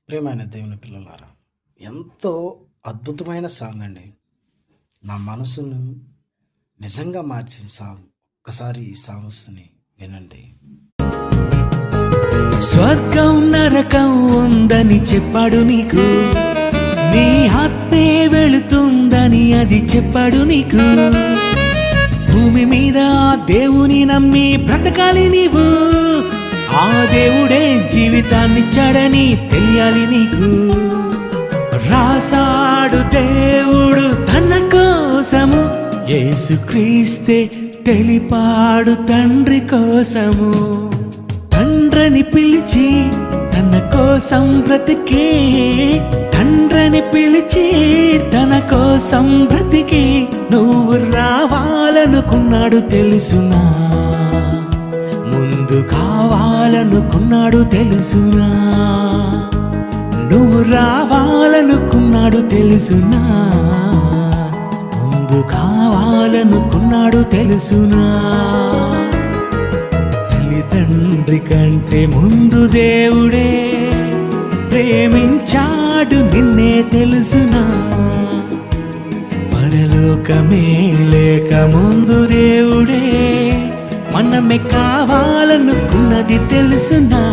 ప్రియమైన దేవుని పిల్లలారా, ఎంతో అద్భుతమైన సాంగ్ అండి. నా మనసును నిజంగా మార్చిన సాంగ్. ఒక్కసారి ఈ సాంగ్స్ని వినండి. స్వర్గం నరకం ఉందని చెప్పాడు నీకు, నీ ఆత్మే వెళుతుందని అది చెప్పాడు నీకు. భూమి మీద ఆ దేవుని నమ్మి బ్రతకాలి నీవు, ఆ దేవుడే జీవితాన్నిచ్చాడని తెలియాలి నీకు. రాసాడు దేవుడు తన కోసము, యేసుక్రీస్తే తెలిపాడు తండ్రి కోసము. తండ్రిని పిలిచి తన కోసం బ్రతికి, తండ్రిని పిలిచి తన కోసం బ్రతికి నువ్వు రావాలనుకున్నాడు తెలుసునా, ముందు కావాలనుకున్నాడు తెలుసునా, నువ్వు రావాలనుకున్నాడు తెలుసునా, ముందు కావాలనుకున్నాడు తెలుసునా. తండ్రి కంటే ముందు దేవుడే ప్రేమించాడు నిన్నే తెలుసునా, పరలోకమే లేక ముందు దేవుడే మనమే కావాలనుకున్నది తెలుసునా.